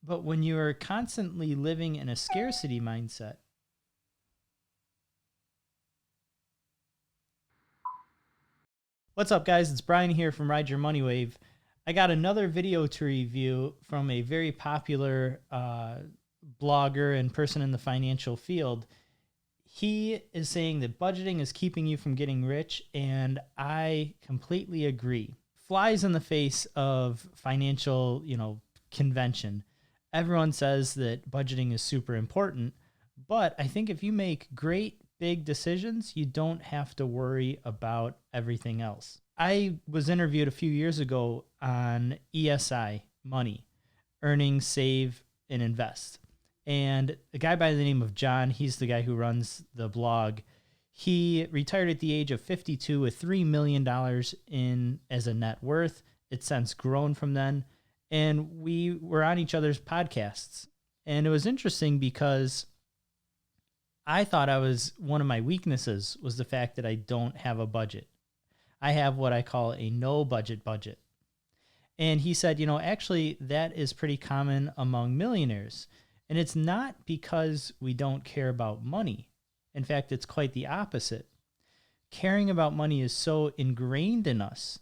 But when you are constantly living in a scarcity mindset, what's up, guys? It's Brian here from Ride Your Money Wave. I got another video to review from a very popular blogger and person in the financial field. He is saying that budgeting is keeping you from getting rich, and I completely agree. Flies in the face of financial, convention. Everyone says that budgeting is super important, but I think if you make great big decisions, you don't have to worry about everything else. I was interviewed a few years ago on ESI money, earning, save, and invest. And a guy by the name of John, he's the guy who runs the blog. He retired at the age of 52 with $3 million in as a net worth. It's since grown from then. And we were on each other's podcasts. And it was interesting because I thought one of my weaknesses was the fact that I don't have a budget. I have what I call a no budget. And he said, actually that is pretty common among millionaires. And it's not because we don't care about money. In fact, it's quite the opposite. Caring about money is so ingrained in us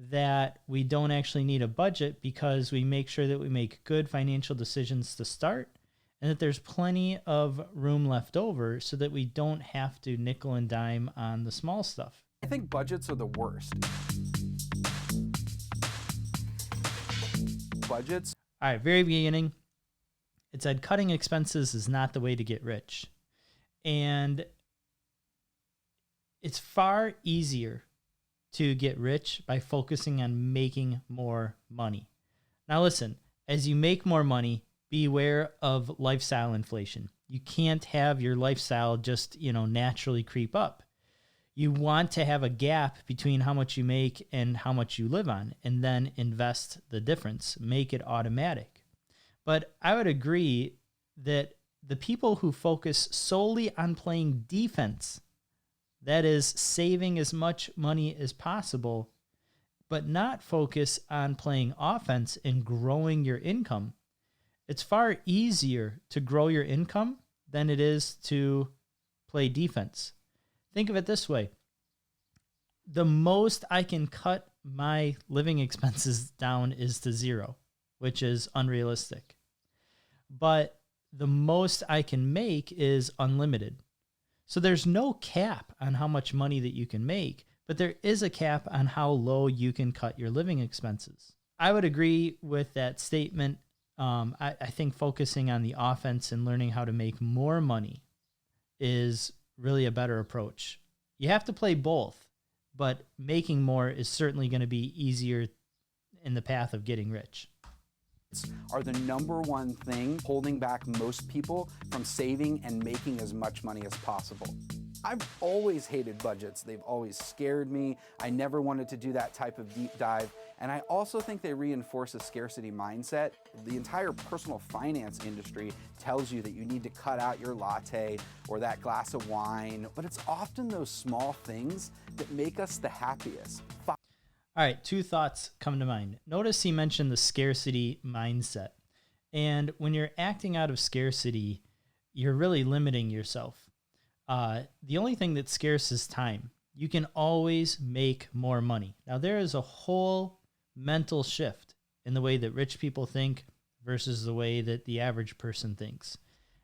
that we don't actually need a budget because we make sure that we make good financial decisions to start and that there's plenty of room left over so that we don't have to nickel and dime on the small stuff. I think budgets are the worst. Budgets. All right, very beginning, it said cutting expenses is not the way to get rich. And it's far easier to get rich by focusing on making more money. Now listen, as you make more money, beware of lifestyle inflation. You can't have your lifestyle just, naturally creep up. You want to have a gap between how much you make and how much you live on, and then invest the difference, make it automatic. But I would agree that the people who focus solely on playing defense, that is saving as much money as possible, but not focus on playing offense and growing your income, it's far easier to grow your income than it is to play defense. Think of it this way. The most I can cut my living expenses down is to zero, which is unrealistic. But the most I can make is unlimited. So there's no cap on how much money that you can make, but there is a cap on how low you can cut your living expenses. I would agree with that statement. I think focusing on the offense and learning how to make more money is really a better approach. You have to play both, but making more is certainly going to be easier in the path of getting rich. Are the number one thing holding back most people from saving and making as much money as possible. I've always hated budgets. They've always scared me. I never wanted to do that type of deep dive. And I also think they reinforce a scarcity mindset. The entire personal finance industry tells you that you need to cut out your latte or that glass of wine, but it's often those small things that make us the happiest. All right, two thoughts come to mind. Notice he mentioned the scarcity mindset. And when you're acting out of scarcity, you're really limiting yourself. The only thing that's scarce is time. You can always make more money. Now, there is a whole mental shift in the way that rich people think versus the way that the average person thinks.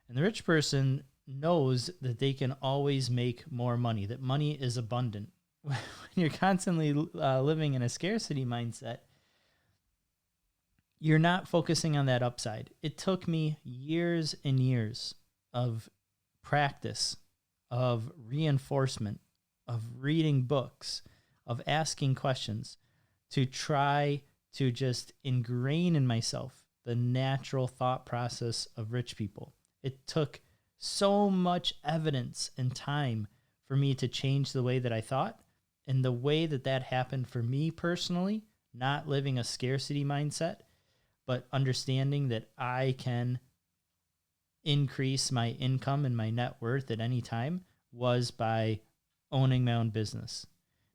And the rich person knows that they can always make more money, that money is abundant. When you're constantly living in a scarcity mindset, you're not focusing on that upside. It took me years and years of practice, of reinforcement, of reading books, of asking questions to try to just ingrain in myself the natural thought process of rich people. It took so much evidence and time for me to change the way that I thought. And the way that that happened for me personally, not living a scarcity mindset, but understanding that I can increase my income and my net worth at any time, was by owning my own business.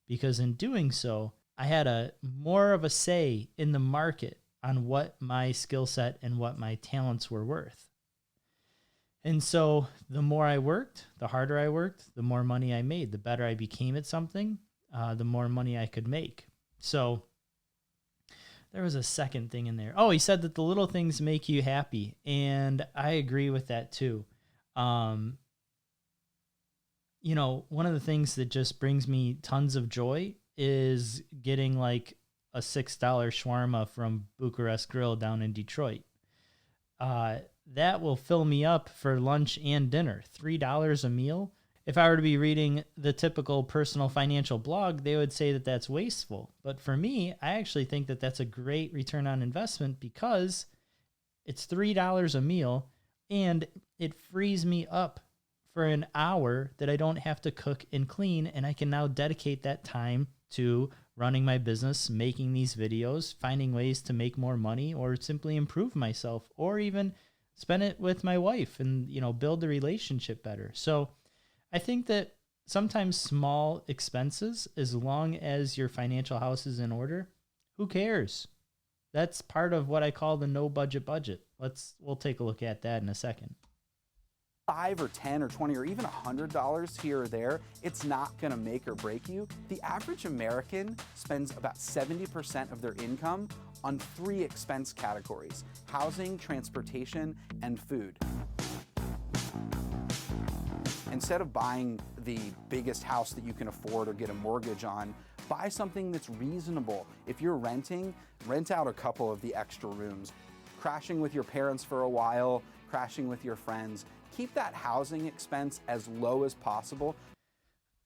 Because in doing so, I had more of a say in the market on what my skill set and what my talents were worth. And so the more I worked, the harder I worked, the more money I made, the better I became at something, the more money I could make. So there was a second thing in there. Oh, he said that the little things make you happy. And I agree with that too. You know, one of the things that just brings me tons of joy is getting like a $6 shawarma from Bucharest Grill down in Detroit. That will fill me up for lunch and dinner. $3 a meal. If I were to be reading the typical personal financial blog, they would say that that's wasteful. But for me, I actually think that that's a great return on investment because it's $3 a meal and it frees me up for an hour that I don't have to cook and clean. And I can now dedicate that time to running my business, making these videos, finding ways to make more money, or simply improve myself, or even spend it with my wife and, you know, build the relationship better. So I think that sometimes small expenses, as long as your financial house is in order, who cares? That's part of what I call the no budget budget. We'll take a look at that in a second. $5 or $10 or $20 or even $100 here or there, it's not going to make or break you. The average American spends about 70% of their income on 3 expense categories: housing, transportation, and food. Instead of buying the biggest house that you can afford or get a mortgage on, buy something that's reasonable. If you're renting, rent out a couple of the extra rooms. Crashing with your parents for a while, crashing with your friends. Keep that housing expense as low as possible.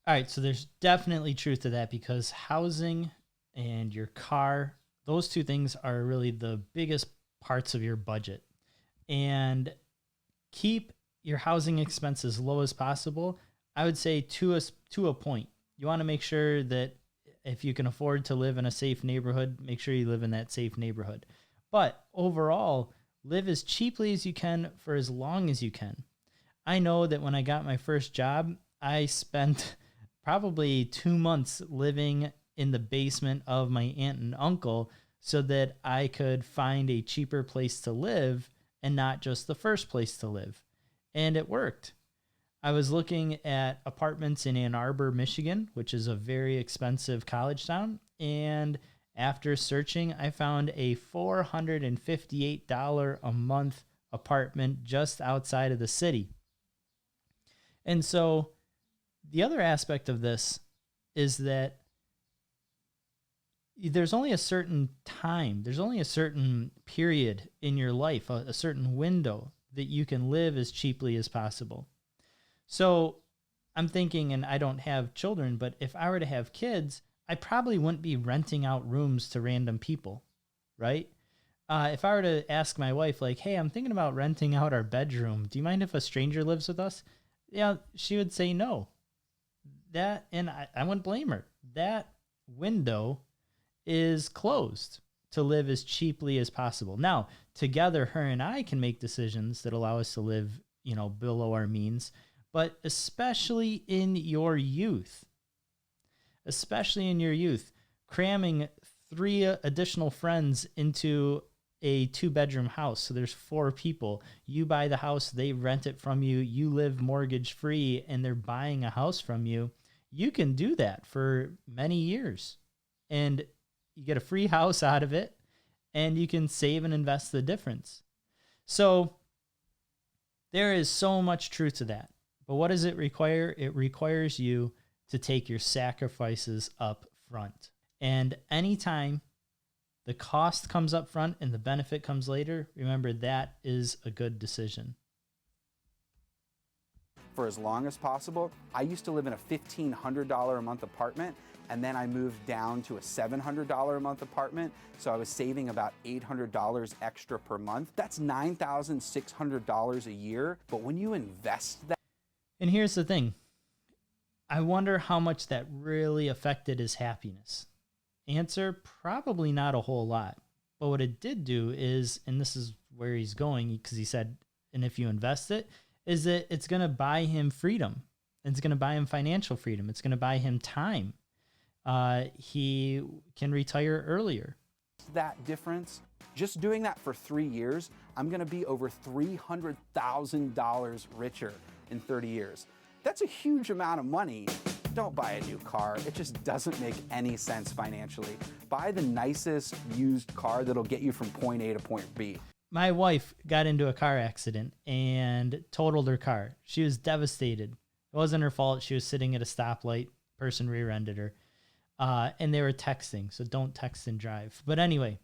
All right, so there's definitely truth to that because housing and your car, those two things are really the biggest parts of your budget. And keep your housing expense as low as possible. I would say to a point. You want to make sure that if you can afford to live in a safe neighborhood, make sure you live in that safe neighborhood. But overall, live as cheaply as you can for as long as you can. I know that when I got my first job, I spent probably 2 months living in the basement of my aunt and uncle so that I could find a cheaper place to live and not just the first place to live. And it worked. I was looking at apartments in Ann Arbor, Michigan, which is a very expensive college town. And after searching, I found a $458 a month apartment just outside of the city. And so the other aspect of this is that there's only a certain time, there's only a certain period in your life, a certain window that you can live as cheaply as possible. So I'm thinking, and I don't have children, but if I were to have kids, I probably wouldn't be renting out rooms to random people, right? If I were to ask my wife, like, hey, I'm thinking about renting out our bedroom. Do you mind if a stranger lives with us? Yeah, she would say no. And I wouldn't blame her. That window is closed to live as cheaply as possible. Now, together, her and I can make decisions that allow us to live, you know, below our means, but especially in your youth, cramming 3 additional friends into a 2-bedroom house. So there's 4 people. You buy the house, they rent it from you, you live mortgage free, and they're buying a house from you. You can do that for many years and you get a free house out of it and you can save and invest the difference. So there is so much truth to that. But what does it require? It requires you to take your sacrifices up front. And anytime the cost comes up front and the benefit comes later, remember that is a good decision. For as long as possible, I used to live in a $1,500 a month apartment, and then I moved down to a $700 a month apartment. So I was saving about $800 extra per month. That's $9,600 a year. But when you invest that. And here's the thing. I wonder how much that really affected his happiness. Answer, probably not a whole lot. But what it did do is, and this is where he's going, because he said, and if you invest it, is that it's going to buy him freedom. It's going to buy him financial freedom. It's going to buy him time. He can retire earlier. That difference Just doing that for 3 years, I'm gonna be over $300,000 richer in 30 years. That's a huge amount of money. Don't buy a new car. It just doesn't make any sense financially. Buy the nicest used car that'll get you from point A to point B. My wife got into a car accident and totaled her car. She was devastated. It wasn't her fault. She was sitting at a stoplight. Person rear-ended her. And they were texting, so don't text and drive. But anyway,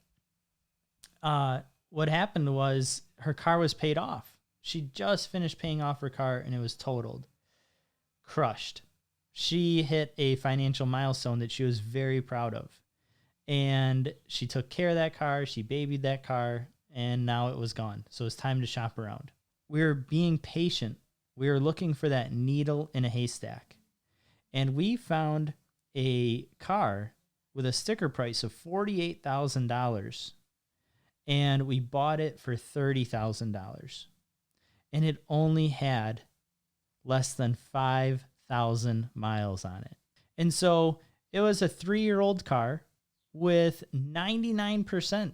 what happened was her car was paid off. She just finished paying off her car and it was totaled. Crushed. She hit a financial milestone that she was very proud of. And she took care of that car. She babied that car. And now it was gone. So it's time to shop around. We're being patient. We were looking for that needle in a haystack. And we found a car with a sticker price of $48,000. And we bought it for $30,000. And it only had less than 5,000 miles on it. And so it was a 3-year-old car with 99%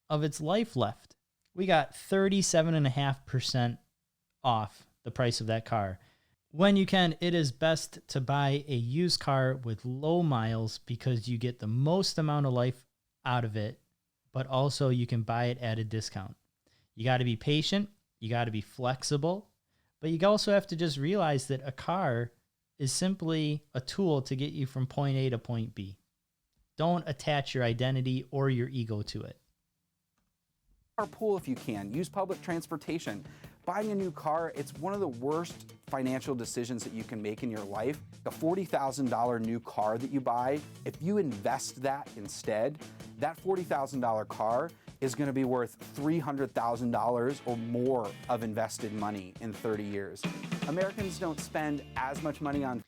of its life left. We got 37.5% off the price of that car. When you can, it is best to buy a used car with low miles because you get the most amount of life out of it, but also you can buy it at a discount. You got to be patient. You got to be flexible, but you also have to just realize that a car is simply a tool to get you from point A to point B. Don't attach your identity or your ego to it. Carpool if you can. Use public transportation. Buying a new car, it's one of the worst financial decisions that you can make in your life. A $40,000 new car that you buy, if you invest that instead, that $40,000 car is going to be worth $300,000 or more of invested money in 30 years. Americans don't spend as much money on...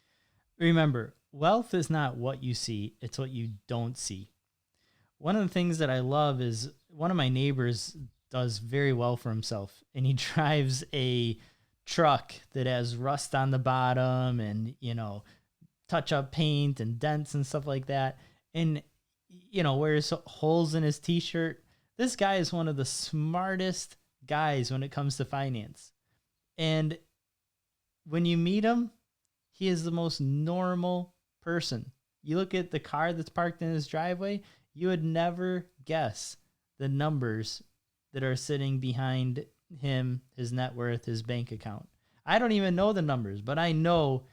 Remember, wealth is not what you see, it's what you don't see. One of the things that I love is one of my neighbors does very well for himself, and he drives a truck that has rust on the bottom and, touch up paint and dents and stuff like that. And, wears holes in his t-shirt. This guy is one of the smartest guys when it comes to finance. And when you meet him, he is the most normal person. You look at the car that's parked in his driveway, you would never guess the numbers that are sitting behind him, his net worth, his bank account. I don't even know the numbers, but I know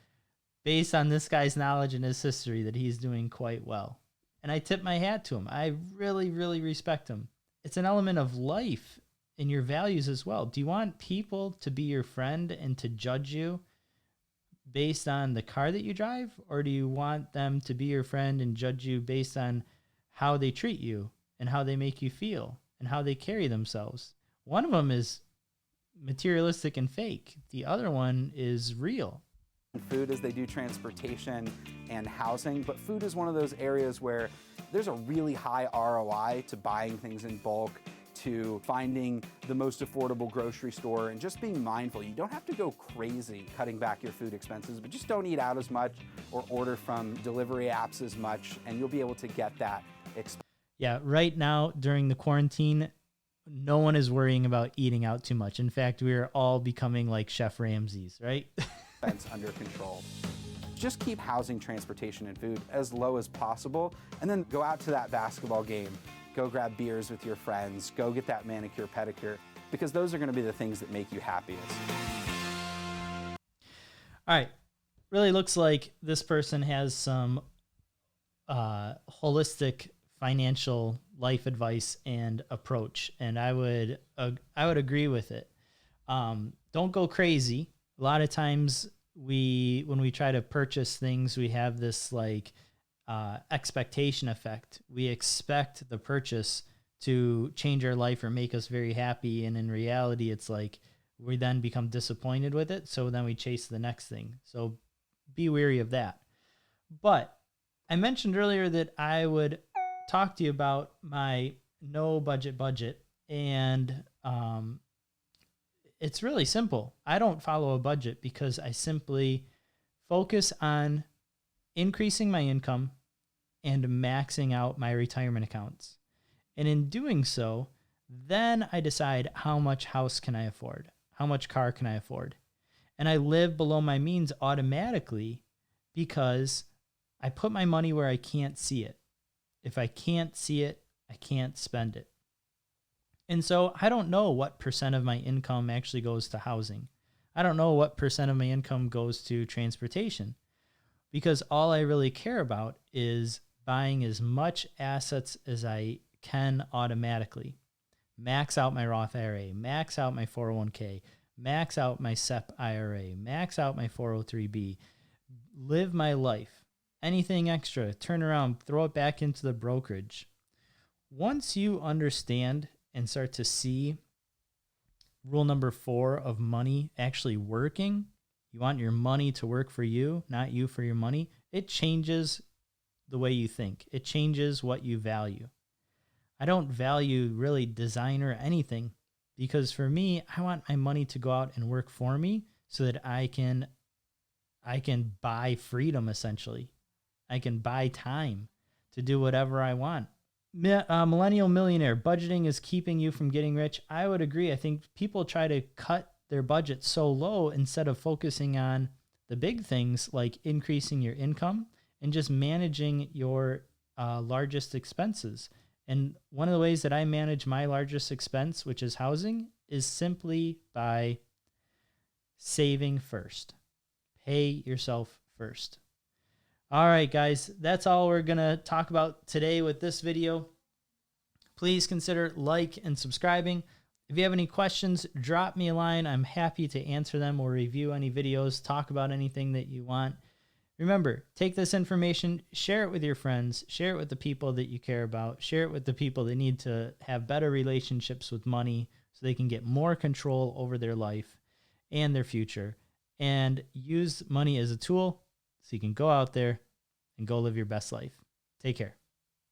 based on this guy's knowledge and his history that he's doing quite well. And I tip my hat to him. I really, really respect him. It's an element of life in your values as well. Do you want people to be your friend and to judge you based on the car that you drive? Or do you want them to be your friend and judge you based on how they treat you and how they make you feel and how they carry themselves? One of them is materialistic and fake. The other one is real. Food as they do transportation and housing, but food is one of those areas where there's a really high ROI to buying things in bulk, to finding the most affordable grocery store, and just being mindful. You don't have to go crazy cutting back your food expenses, but just don't eat out as much or order from delivery apps as much, and you'll be able to get that expense. Yeah, right now during the quarantine, no one is worrying about eating out too much. In fact, we are all becoming like Chef Ramsay's, right? Under control. Just keep housing, transportation, and food as low as possible, and then go out to that basketball game. Go grab beers with your friends. Go get that manicure, pedicure, because those are going to be the things that make you happiest. All right. Really looks like this person has some holistic financial life advice and approach, and I would agree with it. Don't go crazy. A lot of times when we try to purchase things, we have this expectation effect. We expect the purchase to change our life or make us very happy. And in reality, it's like we then become disappointed with it. So then we chase the next thing. So be wary of that. But I mentioned earlier that I would talk to you about my no budget. And it's really simple. I don't follow a budget because I simply focus on increasing my income and maxing out my retirement accounts. And in doing so, Then I decide how much house can I afford? How much car can I afford? And I live below my means automatically because I put my money where I can't see it. If I can't see it, I can't spend it. And so I don't know what percent of my income actually goes to housing. I don't know what percent of my income goes to transportation, because all I really care about is buying as much assets as I can automatically. Max out my Roth IRA, max out my 401k, max out my SEP IRA, max out my 403b, live my life. Anything extra, turn around, throw it back into the brokerage. Once you understand and start to see rule number 4 of money actually working, you want your money to work for you, not you for your money, it changes the way you think. It changes what you value. I don't value really design or anything, because for me, I want my money to go out and work for me so that I can buy freedom, essentially. I can buy time to do whatever I want. Millennial Millionaire, budgeting is keeping you from getting rich. I would agree. I think people try to cut their budget so low instead of focusing on the big things like increasing your income and just managing your largest expenses. And one of the ways that I manage my largest expense, which is housing, is simply by saving first. Pay yourself first. All right, guys, that's all we're going to talk about today with this video. Please consider like and subscribing. If you have any questions, drop me a line. I'm happy to answer them or review any videos, talk about anything that you want. Remember, take this information, share it with your friends, share it with the people that you care about, share it with the people that need to have better relationships with money so they can get more control over their life and their future, and use money as a tool so you can go out there and go live your best life. Take care.